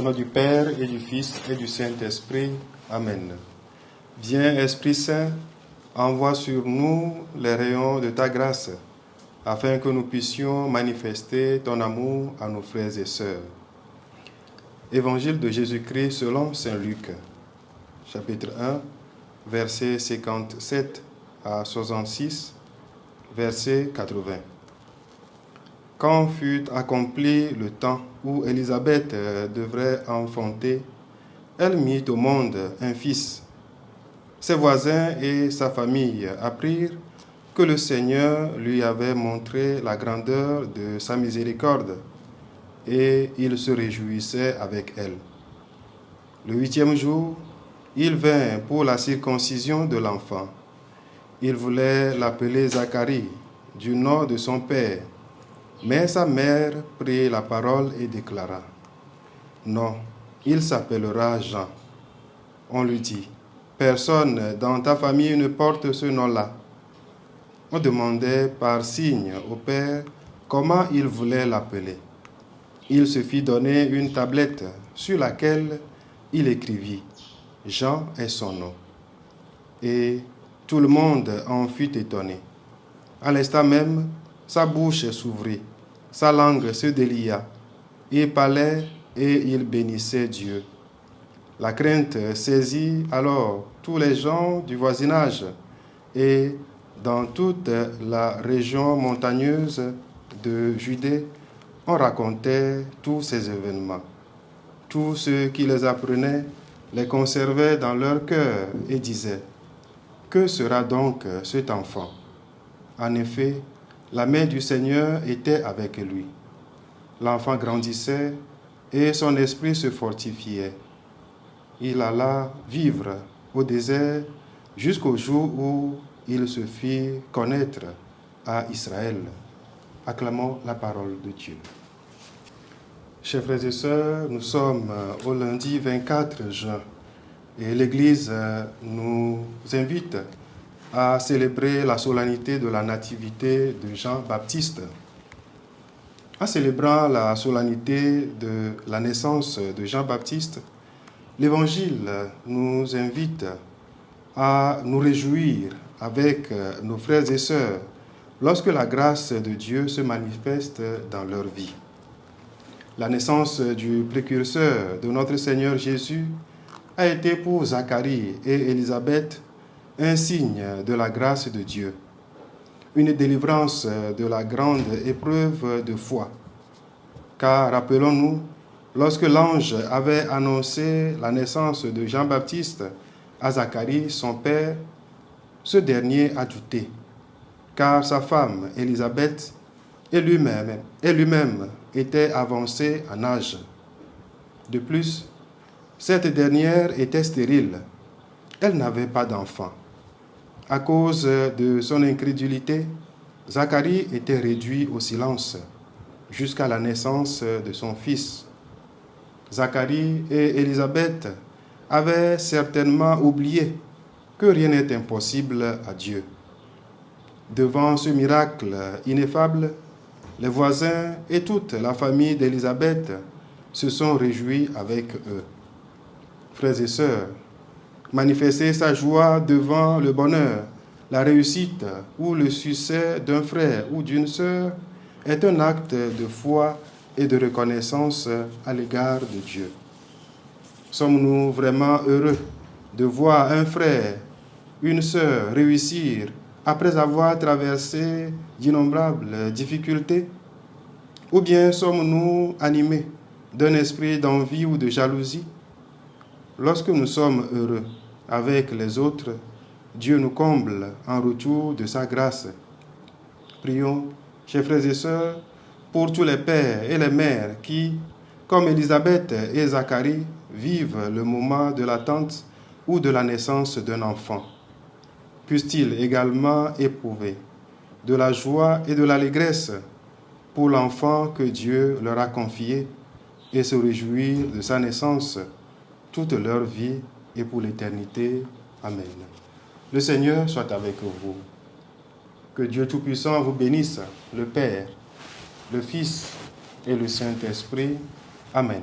nom du Père et du Fils et du Saint-Esprit. Amen. Viens, Esprit Saint, envoie sur nous les rayons de ta grâce, afin que nous puissions manifester ton amour à nos frères et sœurs. Évangile de Jésus-Christ selon saint Luc, chapitre 1, versets 57 à 66, verset 80. Quand fut accompli le temps où Élisabeth devrait enfanter, elle mit au monde un fils. Ses voisins et sa famille apprirent que le Seigneur lui avait montré la grandeur de sa miséricorde, et ils se réjouissaient avec elle. Le 8e jour, il vint pour la circoncision de l'enfant. Il voulait l'appeler Zacharie, du nom de son père. Mais sa mère prit la parole et déclara: « Non, il s'appellera Jean. » On lui dit: « Personne dans ta famille ne porte ce nom-là. » On demandait par signe au père comment il voulait l'appeler. Il se fit donner une tablette sur laquelle il écrivit: « Jean est son nom. » Et tout le monde en fut étonné. À l'instant même, sa bouche s'ouvrit, sa langue se délia. Il parlait et il bénissait Dieu. La crainte saisit alors tous les gens du voisinage, et dans toute la région montagneuse de Judée, on racontait tous ces événements. Tous ceux qui les apprenaient les conservaient dans leur cœur et disaient: « Que sera donc cet enfant ?» En effet, la main du Seigneur était avec lui. L'enfant grandissait et son esprit se fortifiait. Il alla vivre au désert jusqu'au jour où il se fit connaître à Israël. Acclamons la parole de Dieu. Chers frères et sœurs, nous sommes au lundi 24 juin et l'Église nous invite à célébrer la solennité de la nativité de Jean-Baptiste. En célébrant la solennité de la naissance de Jean-Baptiste, l'Évangile nous invite à nous réjouir avec nos frères et sœurs lorsque la grâce de Dieu se manifeste dans leur vie. La naissance du précurseur de notre Seigneur Jésus a été pour Zacharie et Élisabeth un signe de la grâce de Dieu, une délivrance de la grande épreuve de foi. Car, rappelons-nous, lorsque l'ange avait annoncé la naissance de Jean-Baptiste à Zacharie, son père, ce dernier a douté, car sa femme, Élisabeth, et lui-même étaient avancés en âge. De plus, cette dernière était stérile. Elle n'avait pas d'enfant. À cause de son incrédulité, Zacharie était réduit au silence jusqu'à la naissance de son fils. Zacharie et Élisabeth avaient certainement oublié que rien n'est impossible à Dieu. Devant ce miracle ineffable, les voisins et toute la famille d'Élisabeth se sont réjouis avec eux. Frères et sœurs, manifester sa joie devant le bonheur, la réussite ou le succès d'un frère ou d'une sœur est un acte de foi et de reconnaissance à l'égard de Dieu. Sommes-nous vraiment heureux de voir un frère, une sœur réussir après avoir traversé d'innombrables difficultés? Ou bien sommes-nous animés d'un esprit d'envie ou de jalousie? Lorsque nous sommes heureux avec les autres, Dieu nous comble en retour de sa grâce. Prions, chers frères et sœurs, pour tous les pères et les mères qui, comme Élisabeth et Zacharie, vivent le moment de l'attente ou de la naissance d'un enfant. Puissent-ils également éprouver de la joie et de l'allégresse pour l'enfant que Dieu leur a confié et se réjouir de sa naissance toute leur vie et pour l'éternité. Amen. Le Seigneur soit avec vous. Que Dieu Tout-Puissant vous bénisse, le Père, le Fils et le Saint-Esprit. Amen.